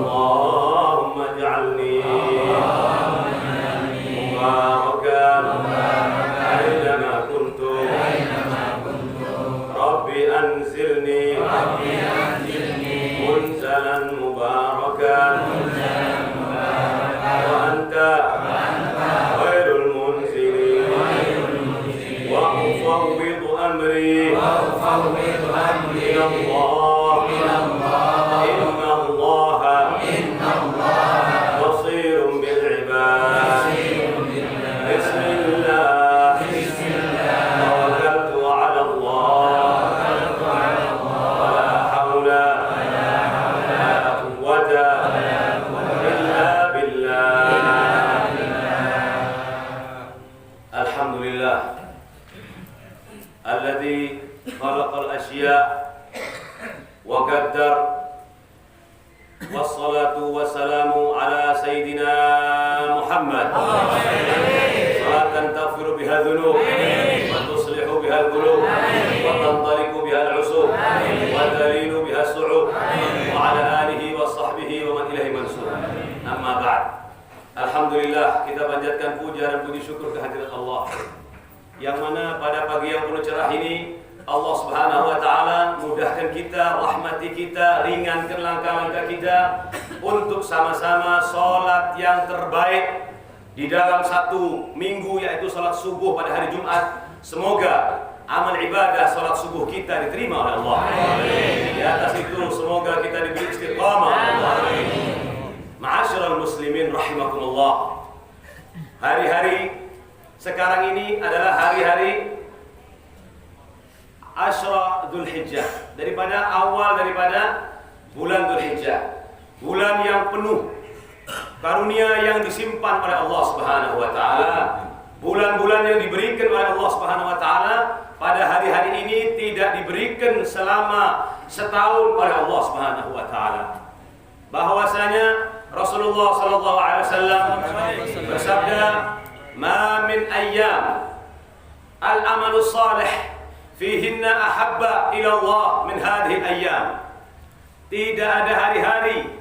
اللهم اجعلني مباركا أينما كنت ربي أنزلني منزلا مباركا وأنت خير المنزلين وأفوض أمري إلى الله إن الله بصير بالعباد بسم الله توكلت على الله ولا حول ولا قوة إلا بالله. الحمد لله الذي خلق الأشياء وقدر، والصلاة والسلام على سيدنا محمد صلاة تغفر بها الذنوب وتصلح بها القلوب وتنطلق بها العصور وتلين بها الصعوب وعلى آله وصحبه ومن إليه منسوب. أما بعد, Alhamdulillah, kita panjatkan puja dan puji syukur kehadirat Allah, yang mana pada pagi yang penuh cerah ini Allah Subhanahu wa taala mudahkan kita, rahmati kita, ringankan langkah-langkah kita untuk sama-sama salat yang terbaik di dalam satu minggu, yaitu salat subuh pada hari Jumat. Semoga amal ibadah salat subuh kita diterima oleh Allah. Di atas itu semoga kita diberi istiqamah oleh Allah. Ma'asyiral muslimin rahimakumullah. Hari-hari sekarang ini adalah hari-hari Asyra Dzulhijjah, awal daripada bulan Dzulhijjah, bulan yang penuh karunia yang disimpan oleh Allah Subhanahu wa taala, bulan-bulan yang diberikan oleh Allah Subhanahu wa taala pada hari-hari ini tidak diberikan selama setahun oleh Allah Subhanahu wa taala. Bahwasanya Rasulullah sallallahu alaihi wasallam bersabda, "Ma min ayyam al-amalu salih fihinna ahabba ila Allah min hadhihi ayyam." Tidak ada hari-hari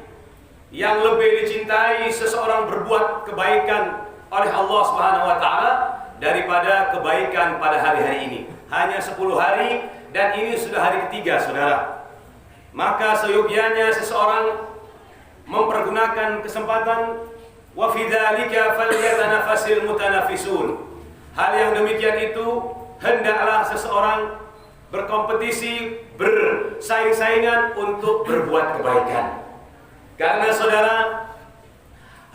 yang lebih dicintai seseorang berbuat kebaikan oleh Allah Subhanahu wa taala daripada kebaikan pada hari-hari ini. Hanya 10 hari dan ini sudah hari ketiga, Saudara. Maka seyogyanya seseorang mempergunakan kesempatan, wa fi dzalika falyatanafasil mutanafisun. Hal yang demikian itu hendaklah seseorang berkompetisi, bersaing-saingan untuk berbuat kebaikan. Karena saudara,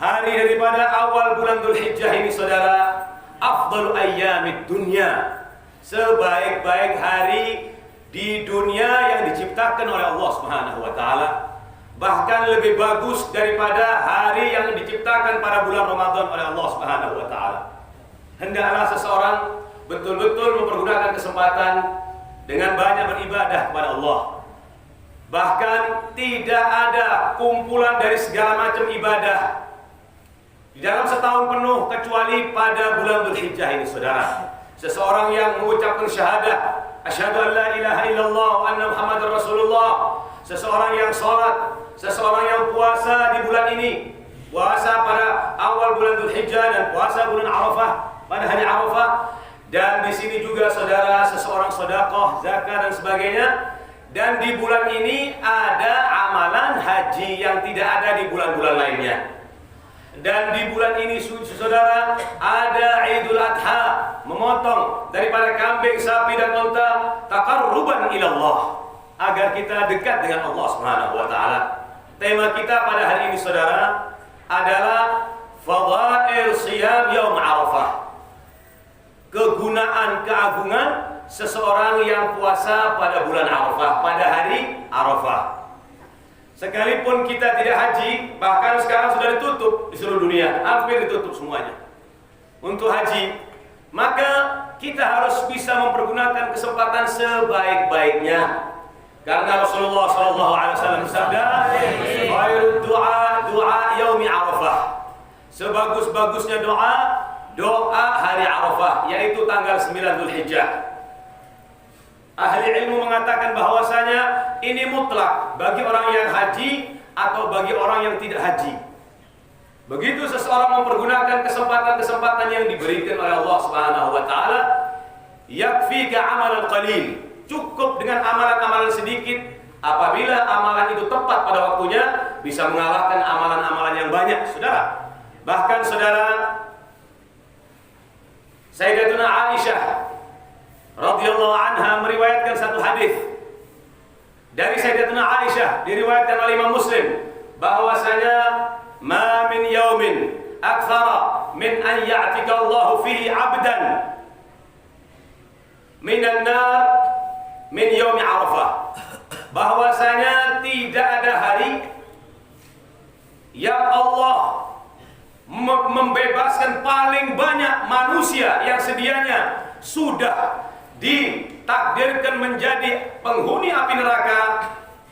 hari daripada awal bulan Dzulhijjah ini saudara, afdalu ayyamid dunya, sebaik-baik hari di dunia yang diciptakan oleh Allah Subhanahu wa taala. Bahkan lebih bagus daripada hari yang diciptakan pada bulan Ramadan oleh Allah Subhanahu wa taala. Hendaklah seseorang betul-betul mempergunakan kesempatan dengan banyak beribadah kepada Allah. Bahkan tidak ada kumpulan dari segala macam ibadah di dalam setahun penuh kecuali pada bulan Dzulhijjah ini, saudara. Seseorang yang mengucapkan syahadat, asyhadu an la ilaha illallah wa anna muhammadar rasulullah, seseorang yang salat, seseorang yang puasa di bulan ini, puasa pada awal bulan Dzulhijjah dan puasa bulan Arafah pada hari Arafah. Dan di sini juga saudara, seseorang sedekah, zakat dan sebagainya. Dan di bulan ini ada amalan haji yang tidak ada di bulan-bulan lainnya. Dan di bulan ini saudara, ada Idul Adha, memotong daripada kambing, sapi dan unta, taqarruban ila Allah, agar kita dekat dengan Allah Subhanahu wa taala. Tema kita pada hari ini saudara adalah Fadhail Shiyam Yaum Arafah. Kegunaan, keagungan seseorang yang puasa pada bulan Arafah, pada hari Arafah. Sekalipun kita tidak haji, bahkan sekarang sudah ditutup di seluruh dunia, hampir ditutup semuanya untuk haji, maka kita harus bisa mempergunakan kesempatan sebaik-baiknya. Karena Rasulullah SAW bersabda, "Khairud du'a du'a yaumi Arafah." Sebagus-bagusnya doa, doa hari Arafah, yaitu tanggal 9 Dzulhijjah. Ahli ilmu mengatakan bahwasanya ini mutlak bagi orang yang haji atau bagi orang yang tidak haji. Begitu seseorang mempergunakan kesempatan-kesempatan yang diberikan oleh Allah Subhanahu wa taala, yakfika amalan qalil, cukup dengan amalan-amalan sedikit. Apabila amalan itu tepat pada waktunya, bisa mengalahkan amalan-amalan yang banyak, saudara. Bahkan saudara, Sayyidatuna Aisyah radhiyallahu anha meriwayatkan satu hadis dari Sayyidatuna Aisyah, diriwayatkan oleh Imam Muslim, bahwasanya ma min yaumin akthara min an ya'tika Allah fihi 'abdan minan nar min yaumi Arafah. Bahwasanya tidak ada hari yang Allah membebaskan paling banyak manusia yang sedianya sudah ditakdirkan menjadi penghuni api neraka.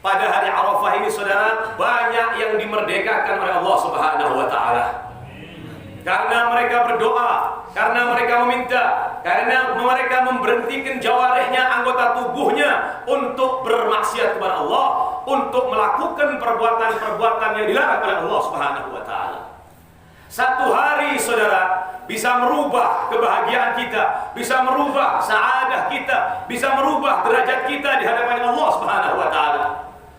Pada hari Arafah ini saudara, banyak yang dimerdekakan oleh Allah Subhanahu wa taala. Karena mereka berdoa, karena mereka meminta, karena mereka memberhentikan jawarihnya, anggota tubuhnya untuk bermaksiat kepada Allah, untuk melakukan perbuatan-perbuatan yang dilarang oleh Allah Subhanahu wa taala. Satu hari saudara bisa merubah kebahagiaan kita, bisa merubah saadah kita, bisa merubah derajat kita di hadapan Allah Subhanahu wa taala.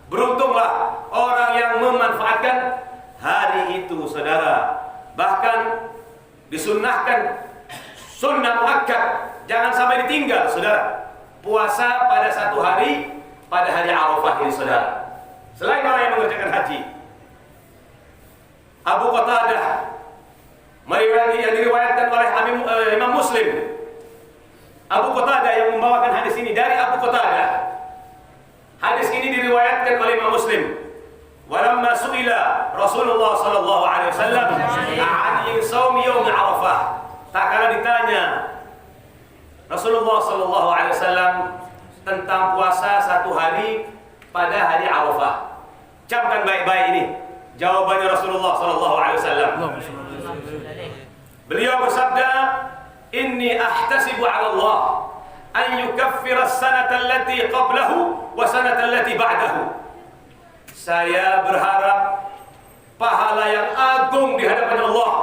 Beruntunglah orang yang memanfaatkan hari itu, saudara. Bahkan disunnahkan sunnah muakkad, jangan sampai ditinggal, saudara. Puasa pada satu hari pada hari Arafah ini, saudara. Selain orang yang mengerjakan haji, Abu Qatadah yang diriwayatkan oleh Imam Muslim. Abu Qatadah yang membawakan hadis ini dari Abu Qatadah. Hadis ini diriwayatkan oleh Imam Muslim. Walamma su'ila Rasulullah sallallahu alaihi wasallam an shaum yaum Arafah. Tak kala ditanya Rasulullah sallallahu alaihi wasallam tentang puasa satu hari pada hari Arafah. Camkan baik-baik ini jawabannya Rasulullah sallallahu alaihi wasallam. Beliau bersabda, "Inni ahtasibu 'ala Allah an yukaffira as-sanata allati qablahu wa sanata allati ba'dahu." Saya berharap pahala yang agung di hadapan Allah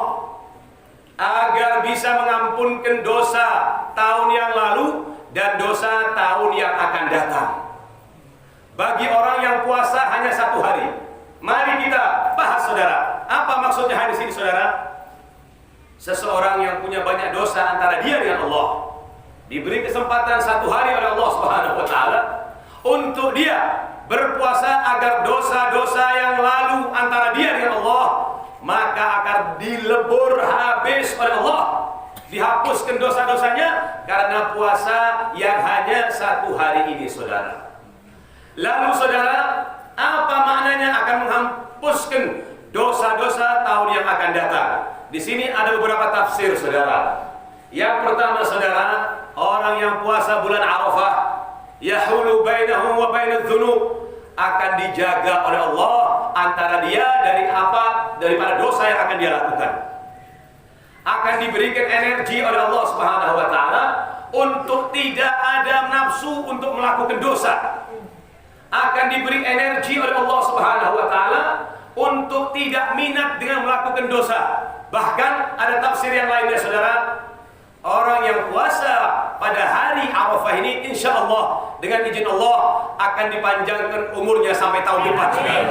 agar bisa mengampunkan dosa tahun yang lalu dan dosa tahun yang akan datang. Bagi orang yang puasa hanya satu hari. Mari kita bahas, saudara. Apa maksudnya hadis ini, saudara? Seseorang yang punya banyak dosa antara dia dengan Allah diberi kesempatan satu hari oleh Allah Subhanahu wa taala untuk dia berpuasa agar dosa-dosa yang lalu antara dia dengan Allah maka akan dilebur habis oleh Allah, dihapuskan dosa-dosanya karena puasa yang hanya satu hari ini, saudara. Lalu saudara, apa maknanya akan menghapuskan dosa-dosa tahun yang akan datang? Di sini ada beberapa tafsir, saudara. Yang pertama, saudara, orang yang puasa bulan Arafah yahulu bainahu wa bainadz dzunub, akan dijaga oleh Allah antara dia daripada dosa yang akan dia lakukan. Akan diberikan energi oleh Allah Subhanahu wa taala untuk tidak ada nafsu untuk melakukan dosa. Akan diberi energi oleh Allah Subhanahu wa taala untuk tidak minat dengan melakukan dosa. Bahkan ada tafsir yang lainnya, saudara. Orang yang puasa pada hari Arafah ini insya Allah dengan izin Allah akan dipanjangkan umurnya sampai tahun depan, saudara.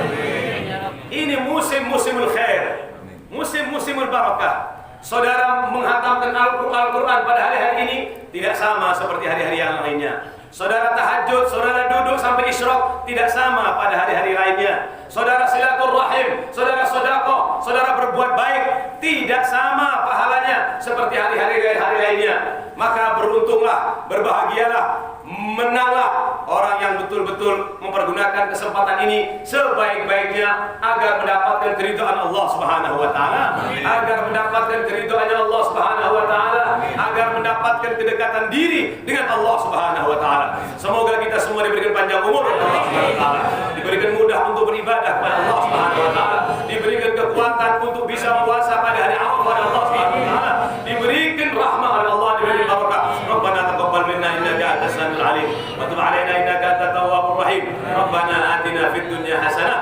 Ini musim-musimul khair, musim-musimul barakah. Saudara menghatamkan Al-Quran pada hari-hari ini tidak sama seperti hari-hari yang lainnya. Saudara tahajud, saudara duduk sampai isyraq tidak sama pada hari-hari lainnya. Saudara silaturahim, saudara sedekah, saudara berbuat baik tidak sama pahalanya seperti hari-hari lainnya. Maka beruntunglah, berbahagialah, menanglah orang yang betul-betul mempergunakan kesempatan ini sebaik-baiknya agar mendapatkan keridhaan Allah Subhanahu wa taala, agar mendapatkan keridhaan Allah Subhanahu wa taala, agar mendapatkan kedekatan diri dengan Allah Subhanahu wa taala. Semoga kita semua diberikan panjang umur oleh Allah Subhanahu wa taala, diberikan mudah untuk beribadah kepada Allah Subhanahu wa taala, diberikan kekuatan untuk bisa puasa pada hari Arafah pada Allah Subhanahu wa taala, diberikan rahmah oleh Allah, diberikan barakah. Rabbana taqabbal minna innaka antas samiul alim wa tub alaina innaka antat tawwabur rahim. Rabbana atina fid dunya hasanah